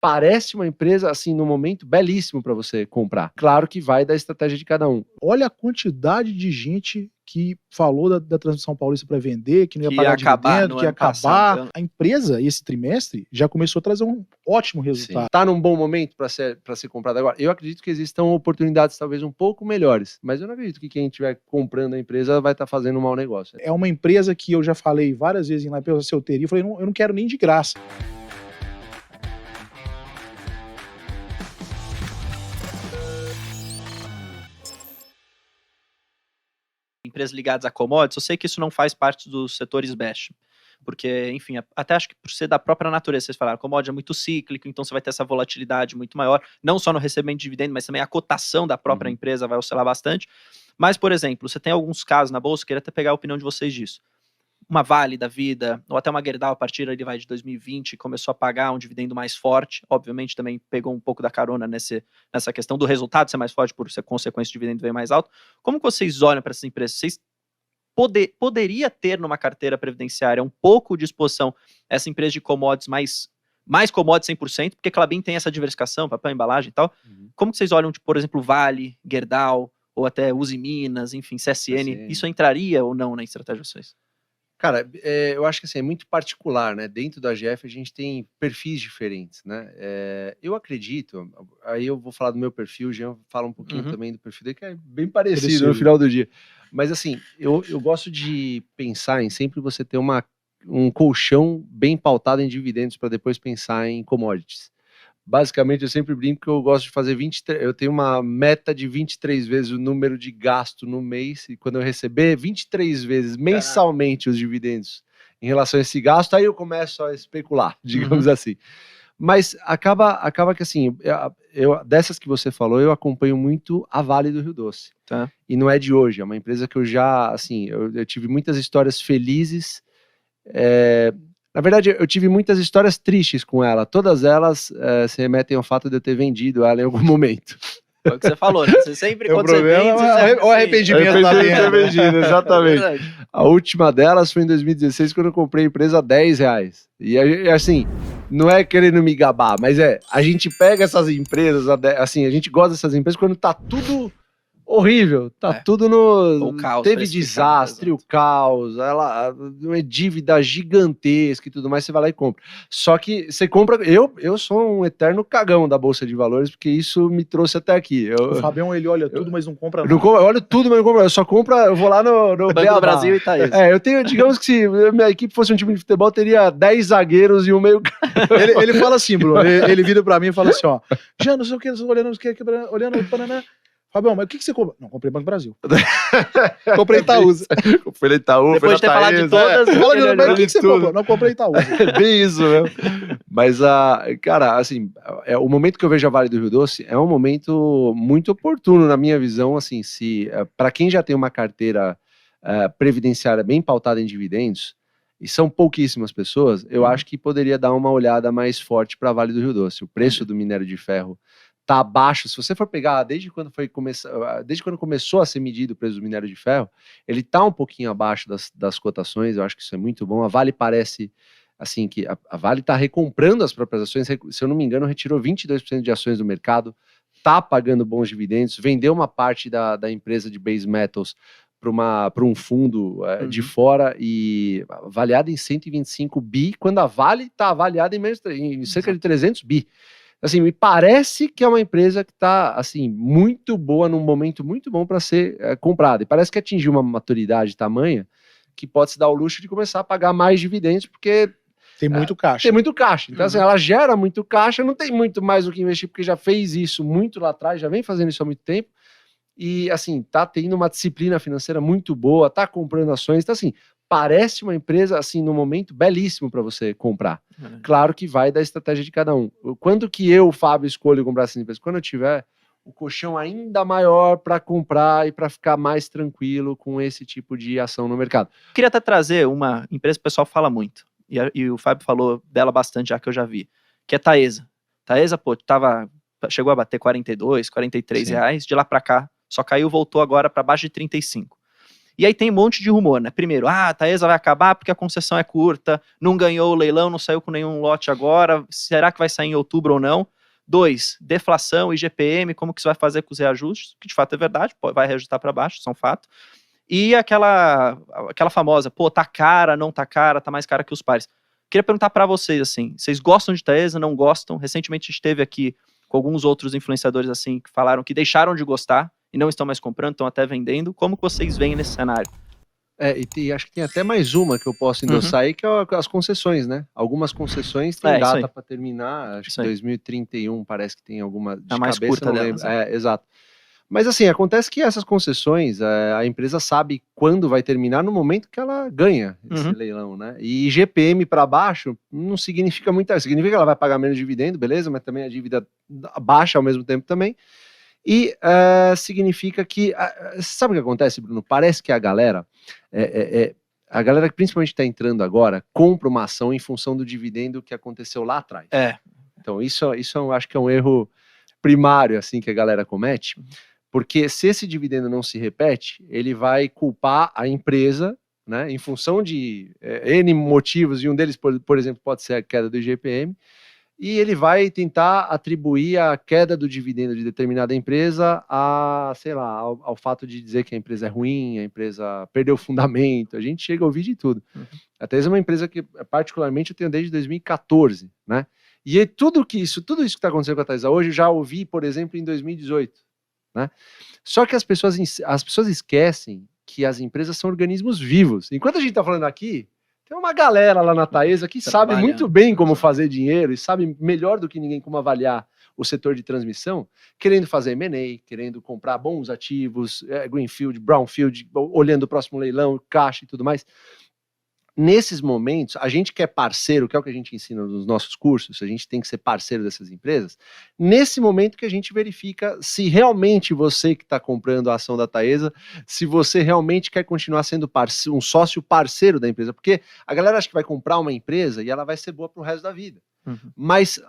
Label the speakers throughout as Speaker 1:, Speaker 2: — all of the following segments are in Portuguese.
Speaker 1: parece uma empresa, assim, no momento, belíssimo para você comprar. Claro que vai da estratégia de cada um.
Speaker 2: Olha a quantidade de gente que falou da Transmissão Paulista para vender, que não ia pagar dividendo, que ia acabar. A empresa, esse trimestre, já começou a trazer um ótimo resultado.
Speaker 1: Está num bom momento para ser comprado agora. Eu acredito que existam oportunidades talvez um pouco melhores, mas eu não acredito que quem estiver comprando a empresa vai estar fazendo um mau negócio.
Speaker 2: É uma empresa que eu já falei várias vezes em live, se eu teria, eu falei, eu não quero nem de graça.
Speaker 3: Empresas ligadas a commodities, eu sei que isso não faz parte dos setores best, porque, enfim, até acho que por ser da própria natureza, vocês falaram, commodity é muito cíclico, então você vai ter essa volatilidade muito maior, não só no recebimento de dividendo, mas também a cotação da própria empresa vai oscilar bastante. Mas, por exemplo, você tem alguns casos na bolsa, queria até pegar a opinião de vocês disso. Uma Vale da vida, ou até uma Gerdau a partir ali de 2020, começou a pagar um dividendo mais forte, obviamente também pegou um pouco da carona nessa questão do resultado ser mais forte, por ser consequência, o dividendo veio mais alto. Como que vocês olham para essas empresas? Vocês poderia ter numa carteira previdenciária um pouco de exposição essa empresa de commodities mais commodities 100%, porque a Klabin tem essa diversificação, papel, embalagem e tal. Como que vocês olham, tipo, por exemplo, Vale, Gerdau, ou até Uzi Minas, enfim, CSN, isso entraria ou não na estratégia de vocês?
Speaker 1: Cara, eu acho que assim, é muito particular, né? Dentro da AGF a gente tem perfis diferentes, né? Eu acredito, aí eu vou falar do meu perfil, o Jean fala um pouquinho também do perfil dele, que é bem parecido no final do dia. Mas assim, eu gosto de pensar em sempre você ter um colchão bem pautado em dividendos para depois pensar em commodities. Basicamente, eu sempre brinco que eu gosto de fazer 23. Eu tenho uma meta de 23 vezes o número de gasto no mês, e quando eu receber 23 vezes mensalmente os dividendos em relação a esse gasto, aí eu começo a especular, digamos assim. Mas acaba que assim, dessas que você falou, eu acompanho muito a Vale do Rio Doce.
Speaker 3: Tá.
Speaker 1: E não é de hoje, é uma empresa que eu já, assim, eu tive muitas histórias felizes. Na verdade, eu tive muitas histórias tristes com ela. Todas elas se remetem ao fato de eu ter vendido ela em algum momento.
Speaker 3: Foi o que você falou, né? Você sempre, quando você vende...
Speaker 2: O arrependimento da venda.
Speaker 1: Exatamente. A última delas foi em 2016, quando eu comprei a empresa a R$10. E assim, não é querendo me gabar, mas a gente pega essas empresas, assim, a gente gosta dessas empresas quando tá tudo... horrível, tá tudo no...
Speaker 3: caos,
Speaker 1: teve desastre, o caos, uma dívida gigantesca e tudo mais, você vai lá e compra. Só que você compra... Eu sou um eterno cagão da Bolsa de Valores, porque isso me trouxe até aqui.
Speaker 2: O Fabião, ele olha tudo, mas não compra nada.
Speaker 1: Eu olho tudo, mas não compro. Eu só compro, eu vou lá no
Speaker 3: Banco do Brasil e Itaú.
Speaker 1: Eu tenho, digamos que se minha equipe fosse um time de futebol, teria 10 zagueiros e um meio...
Speaker 2: ele fala assim, Bruno, ele vira pra mim e fala assim, ó, já não sei o que, olhando, Paraná. Fabião, mas o que você comprou? Não, comprei Banco do Brasil. Comprei Itaúsa.
Speaker 1: Comprei Itaú,
Speaker 3: depois de ter falado de todas...
Speaker 2: Mas o que você comprou? Não, comprei Itaúsa.
Speaker 1: É bem isso, né? Mas, cara, assim, o momento que eu vejo a Vale do Rio Doce é um momento muito oportuno, na minha visão, assim, para quem já tem uma carteira previdenciária bem pautada em dividendos, e são pouquíssimas pessoas, eu acho que poderia dar uma olhada mais forte para a Vale do Rio Doce. O preço do minério de ferro tá abaixo. Se você for pegar desde quando começou a ser medido o preço do minério de ferro, ele tá um pouquinho abaixo das cotações. Eu acho que isso é muito bom. A Vale parece assim que a Vale está recomprando as próprias ações. Se eu não me engano, retirou 22% de ações do mercado, tá pagando bons dividendos, vendeu uma parte da empresa de base metals para um fundo de fora, e avaliada em 125 bi, quando a Vale está avaliada em cerca de 300 bi. Assim, me parece que é uma empresa que está, assim, muito boa, num momento muito bom para ser comprada. E parece que atingiu uma maturidade tamanha que pode se dar o luxo de começar a pagar mais dividendos, porque
Speaker 2: tem muito caixa.
Speaker 1: Tem muito caixa. Então, assim, ela gera muito caixa, não tem muito mais o que investir, porque já fez isso muito lá atrás, já vem fazendo isso há muito tempo. E, assim, tá tendo uma disciplina financeira muito boa, tá comprando ações. Então, assim, parece uma empresa, assim, no momento, belíssimo para você comprar. Claro que vai da estratégia de cada um. Quando que eu, Fábio, escolho comprar essa empresa? Quando eu tiver o colchão ainda maior para comprar e para ficar mais tranquilo com esse tipo de ação no mercado.
Speaker 3: Queria até trazer uma empresa que o pessoal fala muito, e o Fábio falou dela bastante, já que eu já vi, que é Taesa. Taesa, pô, chegou a bater 42, 43 reais, de lá para cá, só caiu, voltou agora para baixo de 35. E aí tem um monte de rumor, né? Primeiro, a Taesa vai acabar porque a concessão é curta, não ganhou o leilão, não saiu com nenhum lote agora, será que vai sair em outubro ou não? 2, deflação, IGPM, como que isso vai fazer com os reajustes? Que de fato é verdade, vai reajustar para baixo, isso é um fato. E aquela famosa, pô, tá cara, não tá cara, tá mais cara que os pares. Queria perguntar para vocês, assim, vocês gostam de Taesa, não gostam? Recentemente a gente esteve aqui com alguns outros influenciadores, assim, que falaram que deixaram de gostar e não estão mais comprando, estão até vendendo. Como que vocês veem nesse cenário?
Speaker 1: E acho que tem até mais uma que eu posso endossar aí, que é as concessões, né? Algumas concessões têm data para terminar, acho que 2031 parece que tem alguma de
Speaker 3: mais
Speaker 1: cabeça,
Speaker 3: curta delas,
Speaker 1: exato. Mas assim, acontece que essas concessões, a empresa sabe quando vai terminar no momento que ela ganha esse leilão, né? E IGPM para baixo não significa muita coisa. Significa que ela vai pagar menos dividendo, beleza? Mas também a dívida baixa ao mesmo tempo também. E significa que... sabe o que acontece, Bruno? Parece que a galera que principalmente está entrando agora, compra uma ação em função do dividendo que aconteceu lá atrás. Então isso eu acho que é um erro primário assim, que a galera comete. Porque se esse dividendo não se repete, ele vai culpar a empresa, né, em função de N motivos, e um deles, por exemplo, pode ser a queda do IGPM, e ele vai tentar atribuir a queda do dividendo de determinada empresa ao fato de dizer que a empresa é ruim, a empresa perdeu o fundamento. A gente chega a ouvir de tudo. A Taesa é uma empresa que, particularmente, eu tenho desde 2014, né? E tudo isso que está acontecendo com a Taesa hoje, eu já ouvi, por exemplo, em 2018. Né? Só que as pessoas esquecem que as empresas são organismos vivos. Enquanto a gente está falando aqui, tem uma galera lá na Taesa que sabe muito bem como fazer dinheiro e sabe melhor do que ninguém como avaliar o setor de transmissão, querendo fazer M&A, querendo comprar bons ativos, greenfield, brownfield, olhando o próximo leilão, caixa e tudo mais. Nesses momentos, a gente que é parceiro, que é o que a gente ensina nos nossos cursos, a gente tem que ser parceiro dessas empresas, nesse momento que a gente verifica se realmente você que está comprando a ação da Taesa, se você realmente quer continuar sendo um sócio parceiro da empresa, porque a galera acha que vai comprar uma empresa e ela vai ser boa para o resto da vida. Mas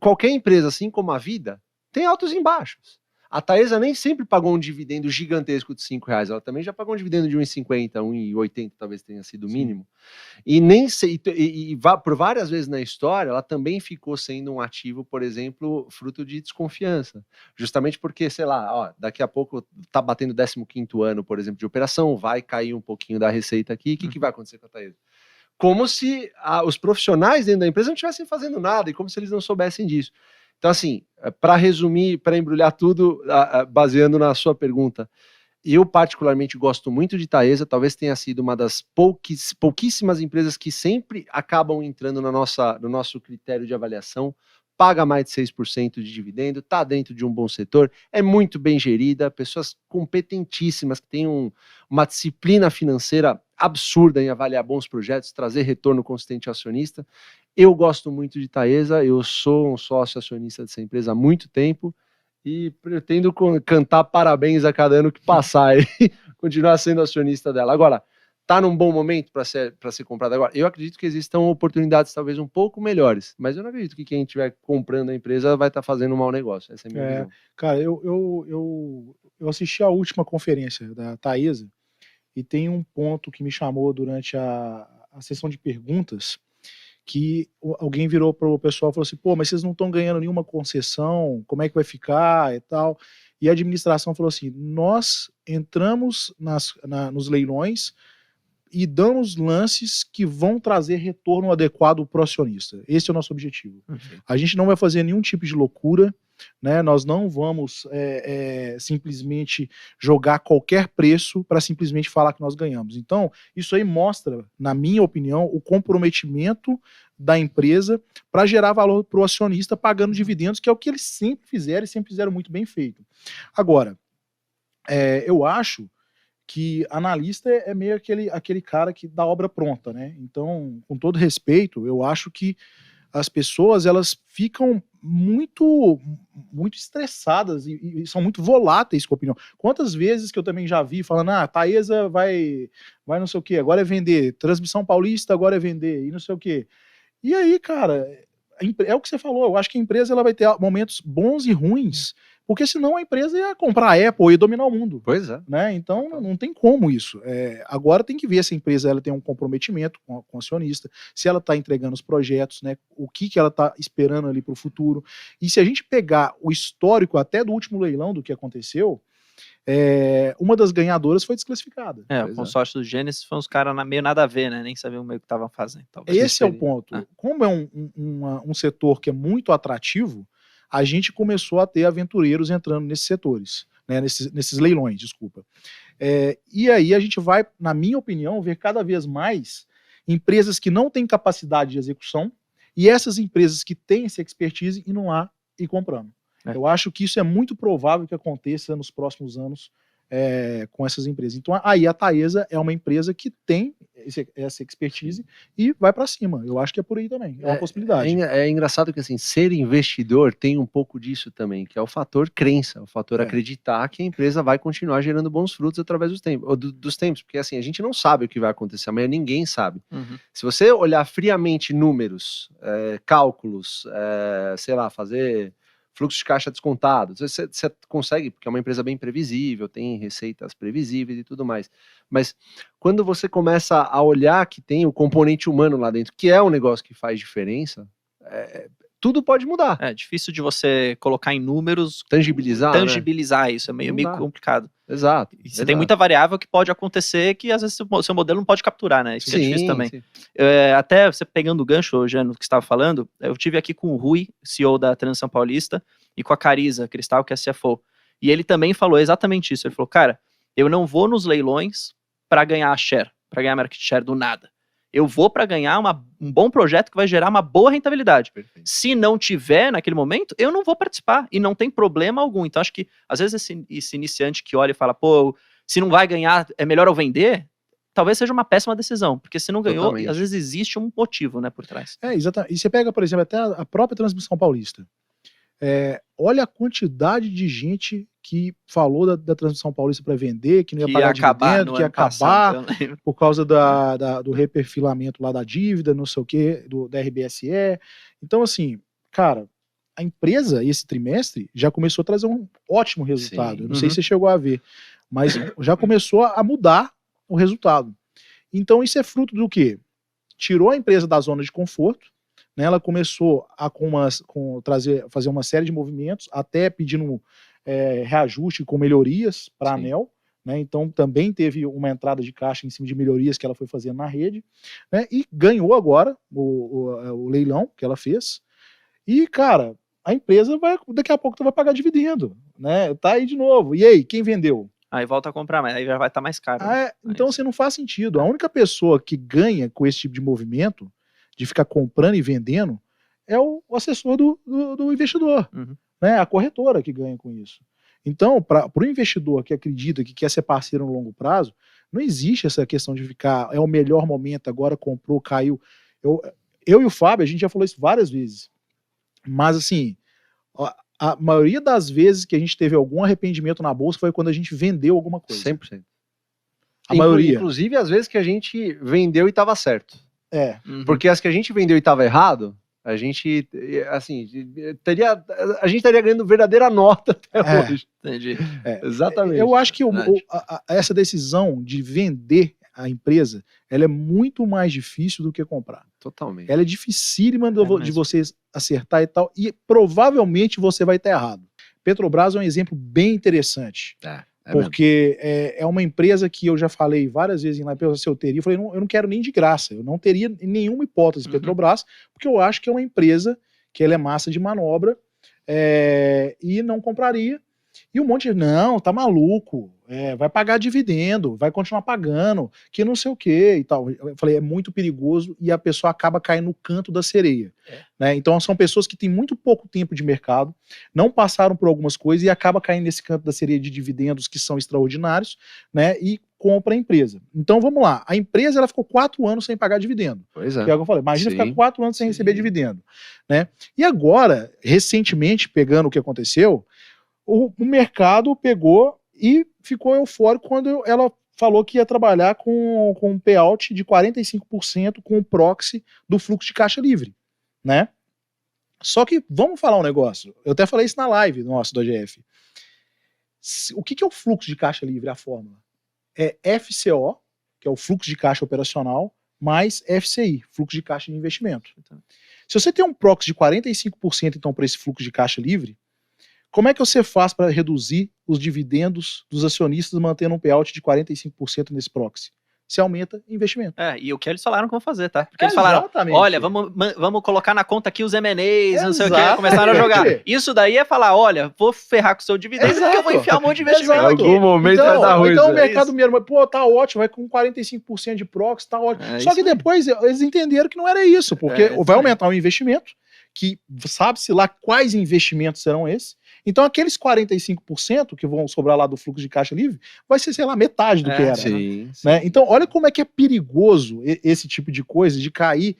Speaker 1: qualquer empresa, assim como a vida, tem altos e baixos. A Taesa nem sempre pagou um dividendo gigantesco de R$5, ela também já pagou um dividendo de R$1,50, R$1,80 talvez tenha sido o mínimo. E por várias vezes na história, ela também ficou sendo um ativo, por exemplo, fruto de desconfiança. Justamente porque, sei lá, daqui a pouco tá batendo o 15º ano, por exemplo, de operação, vai cair um pouquinho da receita aqui, o que vai acontecer com a Taesa? Como se os profissionais dentro da empresa não estivessem fazendo nada e como se eles não soubessem disso. Então, assim, para resumir, para embrulhar tudo, baseando na sua pergunta, eu particularmente gosto muito de Taesa, talvez tenha sido uma das pouquíssimas empresas que sempre acabam entrando no nosso critério de avaliação, paga mais de 6% de dividendo, está dentro de um bom setor, é muito bem gerida, pessoas competentíssimas que têm uma disciplina financeira absurda em avaliar bons projetos, trazer retorno consistente ao acionista. Eu gosto muito de Taesa, eu sou um sócio acionista dessa empresa há muito tempo e pretendo cantar parabéns a cada ano que passar e continuar sendo acionista dela. Agora, está num bom momento para ser comprado agora? Eu acredito que existam oportunidades talvez um pouco melhores, mas eu não acredito que quem estiver comprando a empresa vai estar fazendo um mau negócio. Essa é a minha visão.
Speaker 2: Cara, eu assisti a última conferência da Taesa e tem um ponto que me chamou durante a sessão de perguntas, que alguém virou para o pessoal e falou assim, pô, mas vocês não estão ganhando nenhuma concessão, como é que vai ficar e tal? E a administração falou assim, nós entramos nos leilões e damos lances que vão trazer retorno adequado para o acionista. Esse é o nosso objetivo. A gente não vai fazer nenhum tipo de loucura, né? Nós não vamos simplesmente jogar qualquer preço para simplesmente falar que nós ganhamos. Então, isso aí mostra, na minha opinião, o comprometimento da empresa para gerar valor para o acionista pagando dividendos, que é o que eles sempre fizeram e sempre fizeram muito bem feito. Agora, eu acho que analista é meio aquele cara que dá obra pronta, né? Então, com todo respeito, eu acho que as pessoas, elas ficam muito estressadas e são muito voláteis com a opinião. Quantas vezes que eu também já vi falando, Taesa vai não sei o que, agora é vender, Transmissão Paulista agora é vender, e não sei o que. E aí, cara, é o que você falou, eu acho que a empresa ela vai ter momentos bons e ruins, porque senão a empresa ia comprar a Apple e ia dominar o mundo.
Speaker 1: Pois é.
Speaker 2: Né? Então não tem como isso. Agora tem que ver se a empresa ela tem um comprometimento com o acionista, se ela está entregando os projetos, né? O que ela está esperando ali para o futuro. E se a gente pegar o histórico até do último leilão do que aconteceu, uma das ganhadoras foi desclassificada.
Speaker 3: O consórcio do Gênesis foi uns caras meio nada a ver, né? Nem sabiam meio o que estavam fazendo. Talvez.
Speaker 2: Esse é o ponto. Como é um setor que é muito atrativo, a gente começou a ter aventureiros entrando nesses setores, né? nesses leilões, desculpa. E aí a gente vai, na minha opinião, ver cada vez mais empresas que não têm capacidade de execução e essas empresas que têm essa expertise indo lá e comprando. Eu acho que isso é muito provável que aconteça nos próximos anos com essas empresas. Então, aí a Taesa é uma empresa que tem essa expertise e vai para cima. Eu acho que é por aí também. É uma possibilidade.
Speaker 1: É engraçado que assim, ser investidor tem um pouco disso também, que é o fator crença, o fator acreditar que a empresa vai continuar gerando bons frutos através dos tempos. Porque assim, a gente não sabe o que vai acontecer amanhã, ninguém sabe. Se você olhar friamente números, cálculos, sei lá, fazer fluxo de caixa descontado, você consegue, porque é uma empresa bem previsível, tem receitas previsíveis e tudo mais, mas quando você começa a olhar que tem o componente humano lá dentro, que é um negócio que faz diferença, tudo pode mudar.
Speaker 3: É difícil de você colocar em números,
Speaker 1: tangibilizar né?
Speaker 3: Isso, é meio complicado.
Speaker 1: Exato.
Speaker 3: E você tem muita variável que pode acontecer que às vezes o seu modelo não pode capturar, né? Isso que é difícil também. Até você pegando o gancho, Jano, que você estava falando, eu tive aqui com o Rui, CEO da Transição Paulista, e com a Carisa Cristal, que é a CFO. E ele também falou exatamente isso. Ele falou, cara, eu não vou nos leilões para ganhar share, para ganhar market share do nada. Eu vou para ganhar um bom projeto que vai gerar uma boa rentabilidade. Perfeito. Se não tiver naquele momento, eu não vou participar e não tem problema algum. Então acho que às vezes esse iniciante que olha e fala, pô, se não vai ganhar, é melhor eu vender, talvez seja uma péssima decisão, porque se não ganhou, às vezes existe um motivo, né, por trás.
Speaker 2: Exatamente. E você pega, por exemplo, até a própria Transmissão Paulista. Olha a quantidade de gente que falou da Transmissão Paulista para vender, que não ia pagar dividendo, que ia acabar por causa do reperfilamento lá da dívida, não sei o que, da RBSE. Então, assim, cara, a empresa, esse trimestre, já começou a trazer um ótimo resultado. Eu não sei se você chegou a ver, mas já começou a mudar o resultado. Então, isso é fruto do quê? Tirou a empresa da zona de conforto, né, ela começou a fazer uma série de movimentos, até pedindo reajuste com melhorias para a ANEEL, né, então também teve uma entrada de caixa em cima de melhorias que ela foi fazendo na rede, né, e ganhou agora o leilão que ela fez, e cara, a empresa daqui a pouco vai pagar dividendo, né, tá aí de novo, e aí, quem vendeu?
Speaker 3: Aí volta a comprar, mas aí já vai estar mais caro.
Speaker 2: Então assim, não faz sentido, a única pessoa que ganha com esse tipo de movimento, de ficar comprando e vendendo, é o assessor do investidor, né? A corretora que ganha com isso. Então, para o investidor que acredita que quer ser parceiro no longo prazo, não existe essa questão de ficar, é o melhor momento, agora comprou, caiu. Eu e o Fábio, a gente já falou isso várias vezes, mas assim, a maioria das vezes que a gente teve algum arrependimento na bolsa foi quando a gente vendeu alguma coisa.
Speaker 1: 100%.
Speaker 2: A maioria.
Speaker 1: Inclusive, às vezes que a gente vendeu e estava certo.
Speaker 2: Porque
Speaker 1: as que a gente vendeu e estava errado, a gente, assim, a gente estaria ganhando verdadeira nota até hoje.
Speaker 3: Entendi.
Speaker 1: Exatamente.
Speaker 2: Eu acho que essa decisão de vender a empresa, ela é muito mais difícil do que comprar.
Speaker 1: Totalmente.
Speaker 2: Ela é dificílima de você acertar e tal, e provavelmente você vai estar errado. Petrobras é um exemplo bem interessante. Porque é uma empresa que eu já falei várias vezes em live, se eu teria, eu falei, eu não quero nem de graça, eu não teria nenhuma hipótese Petrobras, porque eu acho que é uma empresa que ela é massa de manobra, e não compraria. E um monte de, não, tá maluco, vai pagar dividendo, vai continuar pagando, que não sei o que e tal. Eu falei, é muito perigoso e a pessoa acaba caindo no canto da sereia. Né? Então são pessoas que têm muito pouco tempo de mercado, não passaram por algumas coisas e acaba caindo nesse canto da sereia de dividendos que são extraordinários, né? E compra a empresa. Então vamos lá, a empresa ela ficou 4 anos sem pagar dividendo.
Speaker 1: Pois é.
Speaker 2: Que é o que eu falei, imagina ficar 4 anos sem receber dividendo. Né? E agora, recentemente, pegando o que aconteceu, o mercado pegou e ficou eufórico quando ela falou que ia trabalhar com um payout de 45% com o proxy do fluxo de caixa livre, né? Só que, vamos falar um negócio, eu até falei isso na live nossa do AGF. O que é o fluxo de caixa livre, a fórmula? É FCO, que é o fluxo de caixa operacional, mais FCI, fluxo de caixa de investimento. Se você tem um proxy de 45%, então, para esse fluxo de caixa livre, como é que você faz para reduzir os dividendos dos acionistas mantendo um payout de 45% nesse proxy? Você aumenta investimento.
Speaker 3: E o que eles falaram que vão fazer, tá? Porque eles falaram, olha, vamos colocar na conta aqui os M&As, não sei o que, começaram a jogar. Isso daí é falar, olha, vou ferrar com o seu dividendo porque eu vou enfiar um monte de investimento aqui.
Speaker 1: Em algum momento vai dar ruim.
Speaker 2: Então o mercado mesmo, pô, tá ótimo, vai com 45% de proxy, tá ótimo. Só que depois eles entenderam que não era isso, porque vai aumentar o investimento, que sabe-se lá quais investimentos serão esses. Então, aqueles 45% que vão sobrar lá do fluxo de caixa livre, vai ser, sei lá, metade do que era.
Speaker 1: Sim,
Speaker 2: né? Então, olha como é que é perigoso esse tipo de coisa, de cair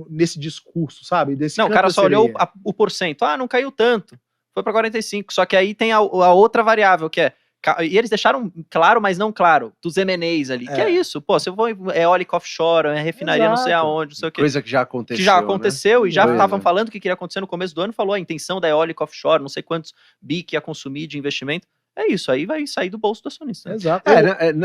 Speaker 2: nesse discurso, sabe? Não,
Speaker 3: o cara só olhou o porcento. Não caiu tanto. Foi para 45. Só que aí tem a outra variável, que é... E eles deixaram claro, mas não claro, dos M&As ali. Que é isso, pô, se eu vou eólica offshore, refinaria não sei aonde, não sei o quê.
Speaker 1: Coisa que já aconteceu.
Speaker 3: Que já aconteceu, né? E já estavam falando que queria acontecer no começo do ano, falou a intenção da eólica offshore, não sei quantos bi que ia consumir de investimento. É isso, aí vai sair do bolso do acionista. Né?
Speaker 2: Exato.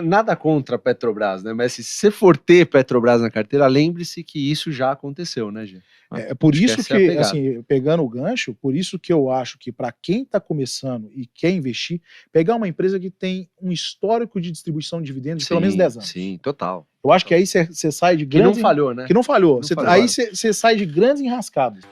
Speaker 1: Nada contra a Petrobras, né? Mas se você for ter Petrobras na carteira, lembre-se que isso já aconteceu, né, Gê?
Speaker 2: É por isso que, assim, pegando o gancho, por isso que eu acho que para quem está começando e quer investir, pegar uma empresa que tem um histórico de distribuição de dividendos de pelo menos 10 anos.
Speaker 1: Sim, total.
Speaker 2: Eu acho que aí você sai de grandes...
Speaker 1: Que não falhou, né?
Speaker 2: Que não falhou. Aí você sai de grandes enrascadas.